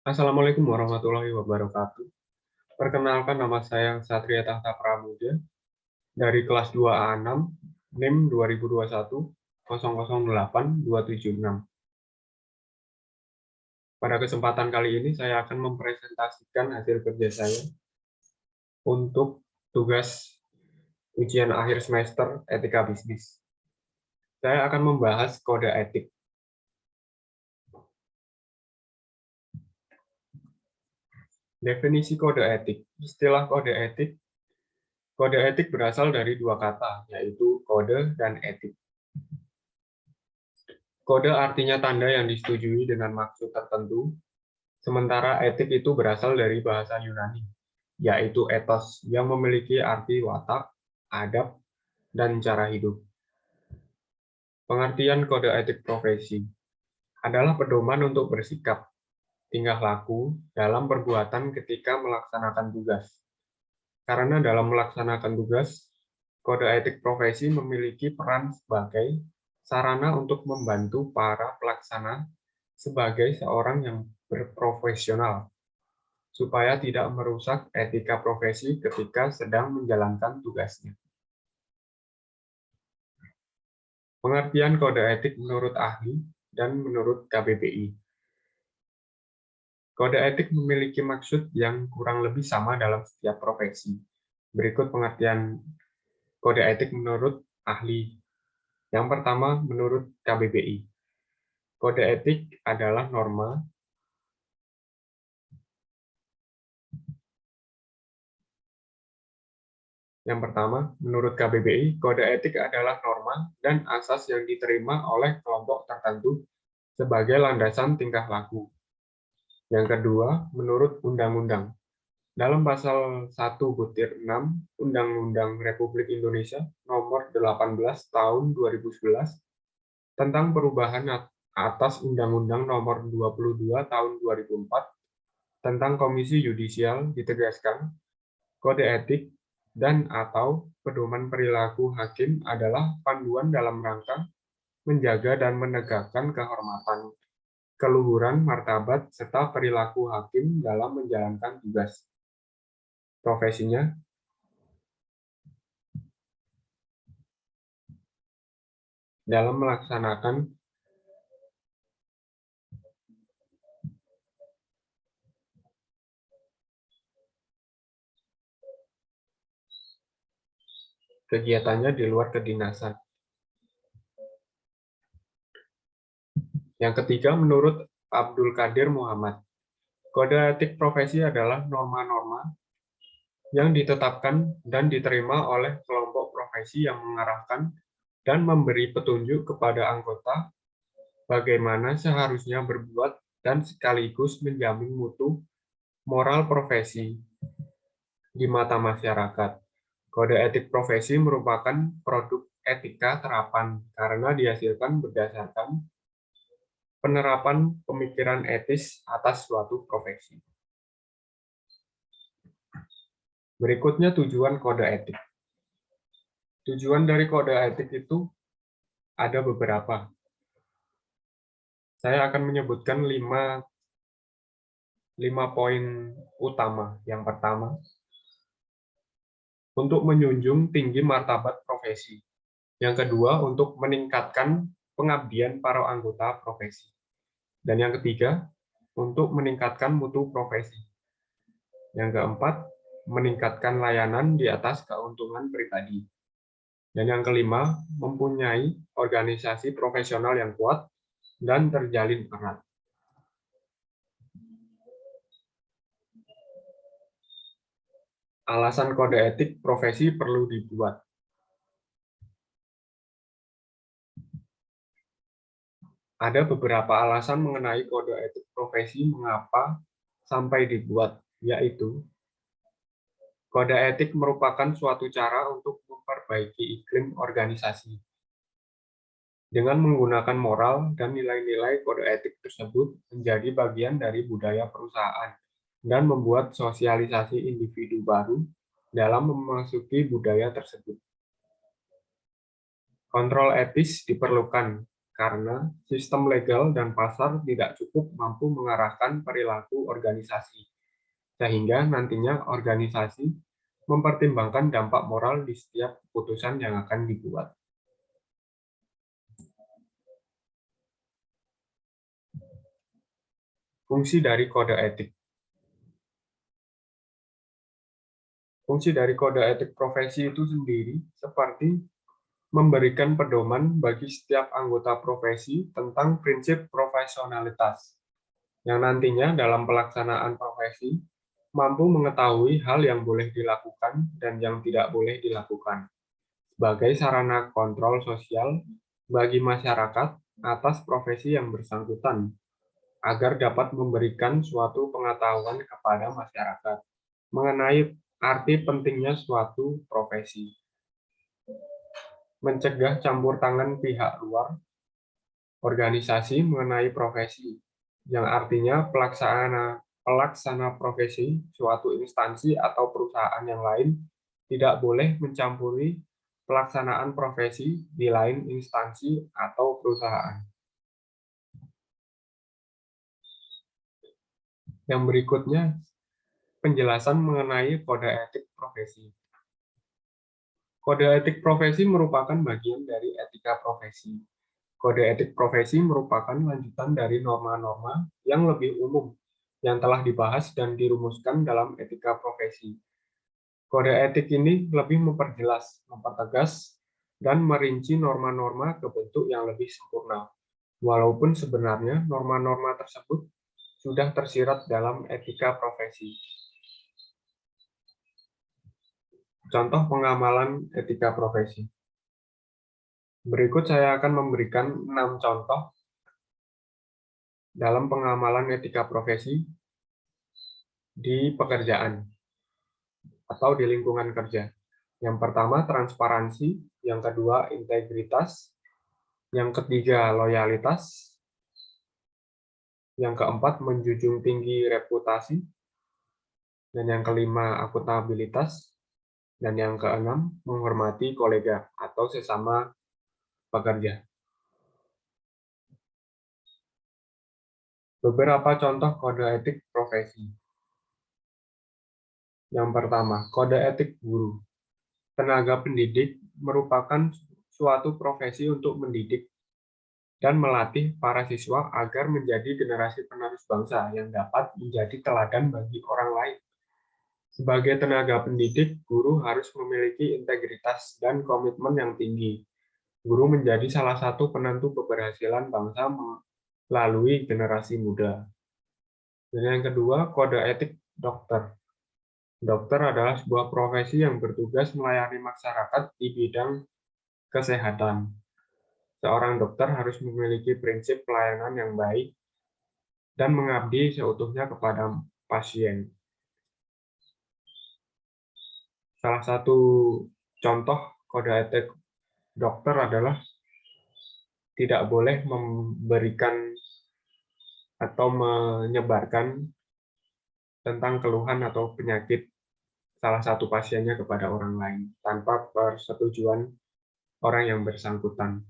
Assalamualaikum warahmatullahi wabarakatuh. Perkenalkan, nama saya Satria Tahta Pramudia dari kelas 2A6 NIM 2021 008276. Pada kesempatan kali ini saya akan mempresentasikan hasil kerja saya untuk tugas ujian akhir semester etika bisnis. Saya akan membahas kode etik. Definisi kode etik. Istilah kode etik. Kode etik berasal dari dua kata, yaitu kode dan etik. Kode artinya tanda yang disetujui dengan maksud tertentu, sementara etik itu berasal dari bahasa Yunani, yaitu ethos, yang memiliki arti watak, adab, dan cara hidup. Pengertian kode etik profesi adalah pedoman untuk bersikap, tingkah laku, dalam perbuatan ketika melaksanakan tugas. Karena dalam melaksanakan tugas, kode etik profesi memiliki peran sebagai sarana untuk membantu para pelaksana sebagai seorang yang berprofesional, supaya tidak merusak etika profesi ketika sedang menjalankan tugasnya. Pengertian kode etik menurut ahli dan menurut KBBI. Kode etik memiliki maksud yang kurang lebih sama dalam setiap profesi. Berikut pengertian kode etik menurut ahli. Yang pertama, menurut KBBI. Kode etik adalah norma Yang pertama, menurut KBBI, kode etik adalah norma dan asas yang diterima oleh kelompok tertentu sebagai landasan tingkah laku. Yang kedua, menurut undang-undang. Dalam pasal 1/6 Undang-Undang Republik Indonesia Nomor 18 Tahun 2011 tentang perubahan atas Undang-Undang Nomor 22 Tahun 2004 tentang Komisi Yudisial ditegaskan, kode etik dan/atau pedoman perilaku hakim adalah panduan dalam rangka menjaga dan menegakkan kehormatan, keluhuran, martabat, serta perilaku hakim dalam menjalankan tugas profesinya dalam melaksanakan kegiatannya di luar kedinasan. Yang ketiga, menurut Abdul Qadir Muhammad, kode etik profesi adalah norma-norma yang ditetapkan dan diterima oleh kelompok profesi yang mengarahkan dan memberi petunjuk kepada anggota bagaimana seharusnya berbuat dan sekaligus menjamin mutu moral profesi di mata masyarakat. Kode etik profesi merupakan produk etika terapan karena dihasilkan berdasarkan penerapan pemikiran etis atas suatu profesi. Berikutnya tujuan kode etik. Tujuan dari kode etik itu ada beberapa. Saya akan menyebutkan 5 poin utama. Yang pertama, untuk menjunjung tinggi martabat profesi. Yang kedua, untuk meningkatkan pengabdian para anggota profesi. Dan yang ketiga, untuk meningkatkan mutu profesi. Yang keempat, meningkatkan layanan di atas keuntungan pribadi. Dan yang kelima, mempunyai organisasi profesional yang kuat dan terjalin erat. Alasan kode etik profesi perlu dibuat. Ada beberapa alasan mengenai kode etik profesi mengapa sampai dibuat, yaitu kode etik merupakan suatu cara untuk memperbaiki iklim organisasi. Dengan menggunakan moral dan nilai-nilai, kode etik tersebut menjadi bagian dari budaya perusahaan dan membuat sosialisasi individu baru dalam memasuki budaya tersebut. Kontrol etis diperlukan karena sistem legal dan pasar tidak cukup mampu mengarahkan perilaku organisasi, sehingga nantinya organisasi mempertimbangkan dampak moral di setiap keputusan yang akan dibuat. Fungsi dari kode etik. Fungsi dari kode etik profesi itu sendiri seperti memberikan pedoman bagi setiap anggota profesi tentang prinsip profesionalitas, yang nantinya dalam pelaksanaan profesi mampu mengetahui hal yang boleh dilakukan dan yang tidak boleh dilakukan, sebagai sarana kontrol sosial bagi masyarakat atas profesi yang bersangkutan, agar dapat memberikan suatu pengetahuan kepada masyarakat mengenai arti pentingnya suatu profesi. Mencegah campur tangan pihak luar organisasi mengenai profesi, yang artinya pelaksana profesi suatu instansi atau perusahaan yang lain tidak boleh mencampuri pelaksanaan profesi di lain instansi atau perusahaan. Yang berikutnya, penjelasan mengenai kode etik profesi. Kode etik profesi merupakan bagian dari etika profesi. Kode etik profesi merupakan lanjutan dari norma-norma yang lebih umum yang telah dibahas dan dirumuskan dalam etika profesi. Kode etik ini lebih memperjelas, mempertegas, dan merinci norma-norma ke bentuk yang lebih sempurna. Walaupun sebenarnya norma-norma tersebut sudah tersirat dalam etika profesi. Contoh pengamalan etika profesi. Berikut saya akan memberikan 6 contoh dalam pengamalan etika profesi di pekerjaan atau di lingkungan kerja. Yang pertama, transparansi. Yang kedua, integritas. Yang ketiga, loyalitas. Yang keempat, menjunjung tinggi reputasi. Dan yang kelima, akuntabilitas. Dan yang keenam, menghormati kolega atau sesama pekerja. Beberapa contoh kode etik profesi. Yang pertama, kode etik guru. Tenaga pendidik merupakan suatu profesi untuk mendidik dan melatih para siswa agar menjadi generasi penerus bangsa yang dapat menjadi teladan bagi orang lain. Sebagai tenaga pendidik, guru harus memiliki integritas dan komitmen yang tinggi. Guru menjadi salah satu penentu keberhasilan bangsa melalui generasi muda. Dan yang kedua, kode etik dokter. Dokter adalah sebuah profesi yang bertugas melayani masyarakat di bidang kesehatan. Seorang dokter harus memiliki prinsip pelayanan yang baik dan mengabdi seutuhnya kepada pasien. Salah satu contoh kode etik dokter adalah tidak boleh memberikan atau menyebarkan tentang keluhan atau penyakit salah satu pasiennya kepada orang lain tanpa persetujuan orang yang bersangkutan.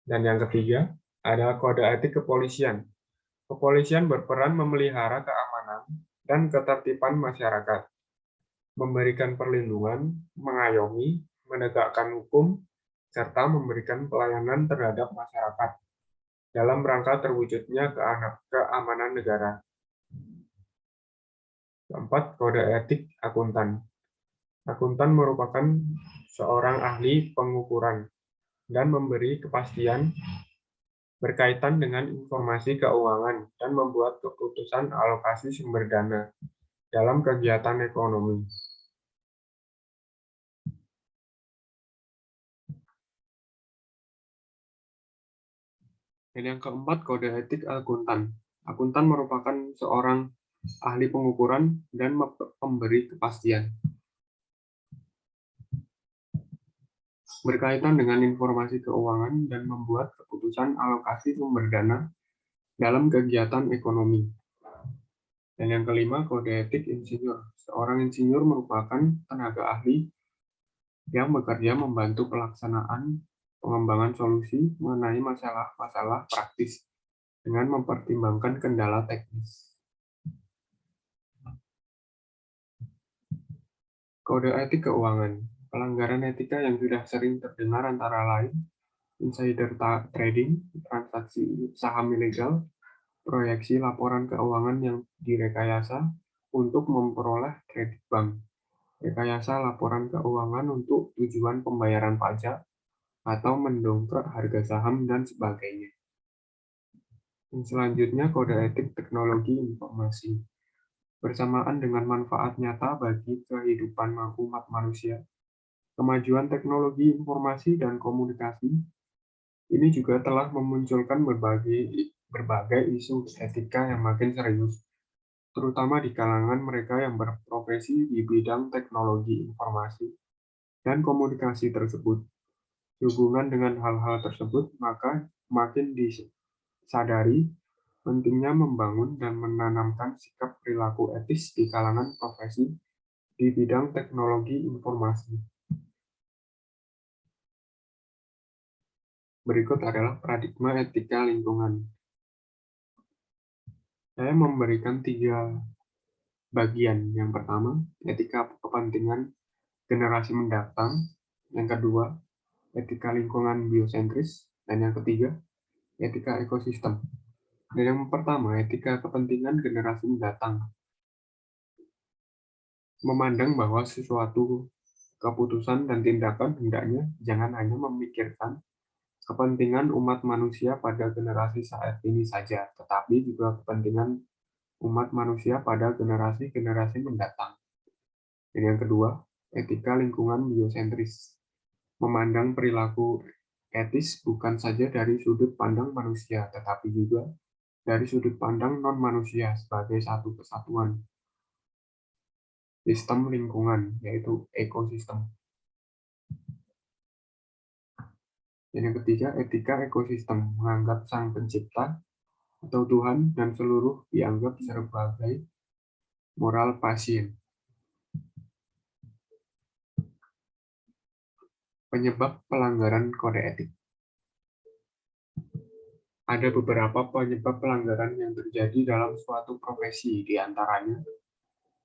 Dan yang ketiga, ada kode etik kepolisian. Kepolisian berperan memelihara keamanan dan ketertiban masyarakat, memberikan perlindungan, mengayomi, menegakkan hukum, serta memberikan pelayanan terhadap masyarakat dalam rangka terwujudnya keamanan negara. Keempat, kode etik akuntan. Akuntan merupakan seorang ahli pengukuran dan memberi kepastian berkaitan dengan informasi keuangan dan membuat keputusan alokasi sumber dana dalam kegiatan ekonomi. Dan yang keempat, kode etik akuntan. Akuntan merupakan seorang ahli pengukuran dan pemberi kepastian berkaitan dengan informasi keuangan dan membuat keputusan alokasi sumber dana dalam kegiatan ekonomi. Dan yang kelima, kode etik insinyur. Seorang insinyur merupakan tenaga ahli yang bekerja membantu pelaksanaan pengembangan solusi mengenai masalah-masalah praktis dengan mempertimbangkan kendala teknis. Kode etik keuangan. Pelanggaran etika yang sudah sering terdengar antara lain insider trading, transaksi saham ilegal, proyeksi laporan keuangan yang direkayasa untuk memperoleh kredit bank, rekayasa laporan keuangan untuk tujuan pembayaran pajak, atau mendongkrak harga saham, dan sebagainya. Dan selanjutnya, kode etik teknologi informasi. Bersamaan dengan manfaat nyata bagi kehidupan umat manusia, kemajuan teknologi informasi dan komunikasi ini juga telah memunculkan berbagai isu etika yang makin serius, terutama di kalangan mereka yang berprofesi di bidang teknologi informasi dan komunikasi tersebut. Sehubungan dengan hal-hal tersebut, maka makin disadari pentingnya membangun dan menanamkan sikap perilaku etis di kalangan profesi di bidang teknologi informasi. Berikut adalah paradigma etika lingkungan. Saya memberikan 3 bagian. Yang pertama, etika kepentingan generasi mendatang. Yang kedua, etika lingkungan biosentris. Dan yang ketiga, etika ekosistem. Dan yang pertama, etika kepentingan generasi mendatang. Memandang bahwa sesuatu keputusan dan tindakan hendaknya jangan hanya memikirkan kepentingan umat manusia pada generasi saat ini saja, tetapi juga kepentingan umat manusia pada generasi-generasi mendatang. Dan yang kedua, etika lingkungan biosentris. Memandang perilaku etis bukan saja dari sudut pandang manusia, tetapi juga dari sudut pandang non-manusia sebagai satu kesatuan. Sistem lingkungan, yaitu ekosistem. Dan yang ketiga, etika ekosistem. Menganggap sang pencipta atau Tuhan dan seluruh dianggap sebagai moral pasien. Penyebab pelanggaran kode etik. Ada beberapa penyebab pelanggaran yang terjadi dalam suatu profesi, di antaranya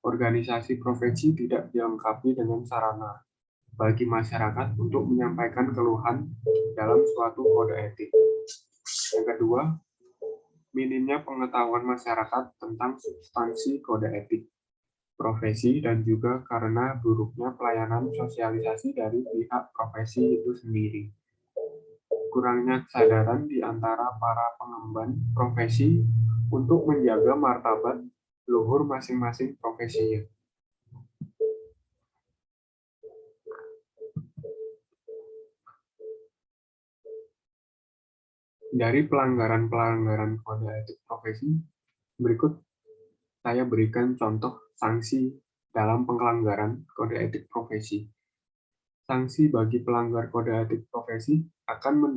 organisasi profesi tidak dilengkapi dengan sarana bagi masyarakat untuk menyampaikan keluhan dalam suatu kode etik. Yang kedua, minimnya pengetahuan masyarakat tentang substansi kode etik profesi dan juga karena buruknya pelayanan sosialisasi dari pihak profesi itu sendiri. Kurangnya kesadaran di antara para pengemban profesi untuk menjaga martabat luhur masing-masing profesinya. Dari pelanggaran-pelanggaran kode etik profesi, berikut saya berikan contoh sanksi dalam pelanggaran kode etik profesi. Sanksi bagi pelanggar kode etik profesi akan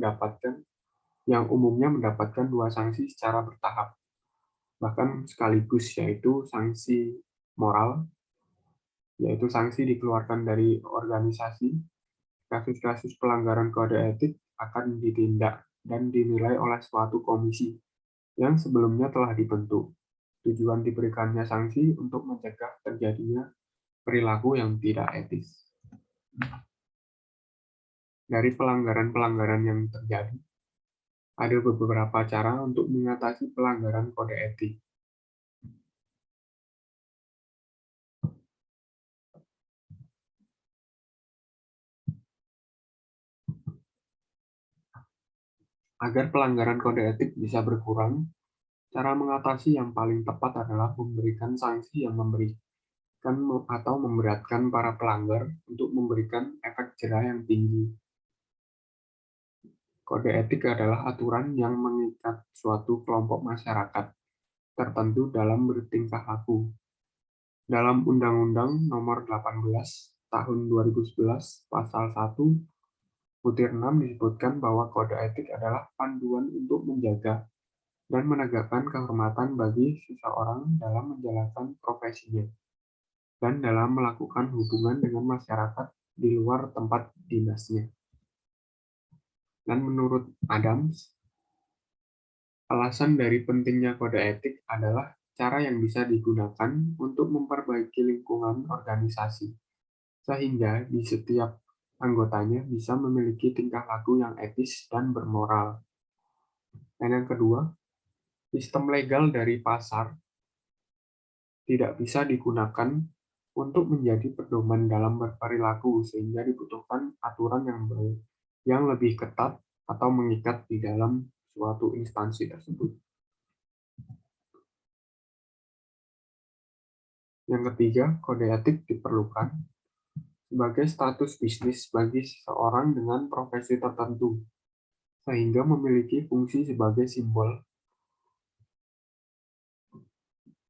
yang umumnya mendapatkan 2 sanksi secara bertahap, bahkan sekaligus, yaitu sanksi moral, yaitu sanksi dikeluarkan dari organisasi. Kasus-kasus pelanggaran kode etik akan ditindak dan dinilai oleh suatu komisi yang sebelumnya telah dibentuk. Tujuan diberikannya sanksi untuk mencegah terjadinya perilaku yang tidak etis. Dari pelanggaran-pelanggaran yang terjadi, ada beberapa cara untuk mengatasi pelanggaran kode etik. Agar pelanggaran kode etik bisa berkurang, cara mengatasi yang paling tepat adalah memberikan sanksi yang memberikan atau memberatkan para pelanggar untuk memberikan efek jera yang tinggi. Kode etik adalah aturan yang mengikat suatu kelompok masyarakat tertentu dalam bertingkah laku. Dalam Undang-Undang Nomor 18 Tahun 2011 Pasal 1 Butir 6 disebutkan bahwa kode etik adalah panduan untuk menjaga dan menegakkan kehormatan bagi seseorang dalam menjalankan profesinya dan dalam melakukan hubungan dengan masyarakat di luar tempat dinasnya. Dan menurut Adams, alasan dari pentingnya kode etik adalah cara yang bisa digunakan untuk memperbaiki lingkungan organisasi, sehingga di setiap anggotanya bisa memiliki tingkah laku yang etis dan bermoral. Dan yang kedua, sistem legal dari pasar tidak bisa digunakan untuk menjadi pedoman dalam berperilaku, sehingga dibutuhkan aturan yang lebih ketat atau mengikat di dalam suatu instansi tersebut. Yang ketiga, kode etik diperlukan sebagai status bisnis bagi seseorang dengan profesi tertentu, sehingga memiliki fungsi sebagai simbol.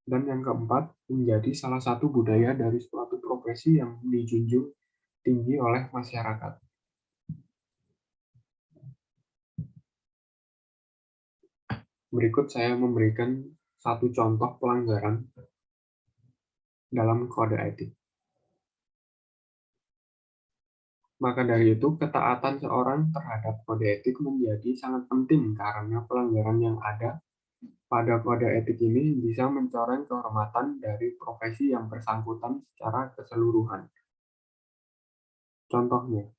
Dan yang keempat, menjadi salah satu budaya dari suatu profesi yang dijunjung tinggi oleh masyarakat. Berikut saya memberikan satu contoh pelanggaran dalam kode etik. Maka dari itu, ketaatan seorang terhadap kode etik menjadi sangat penting karena pelanggaran yang ada pada kode etik ini bisa mencoreng kehormatan dari profesi yang bersangkutan secara keseluruhan. Contohnya,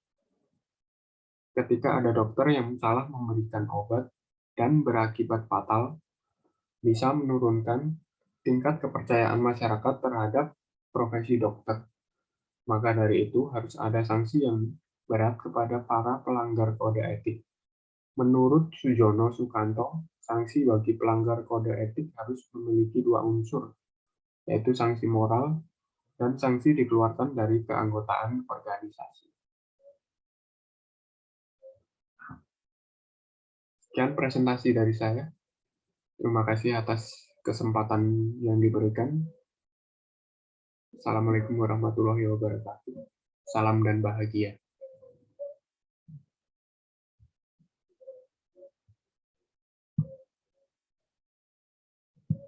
ketika ada dokter yang salah memberikan obat dan berakibat fatal, bisa menurunkan tingkat kepercayaan masyarakat terhadap profesi dokter. Maka dari itu harus ada sanksi yang berat kepada para pelanggar kode etik. Menurut Sujono Sukanto, sanksi bagi pelanggar kode etik harus memiliki dua unsur, yaitu sanksi moral dan sanksi dikeluarkan dari keanggotaan organisasi. Sekian presentasi dari saya. Terima kasih atas kesempatan yang diberikan. Assalamualaikum warahmatullahi wabarakatuh. Salam dan bahagia.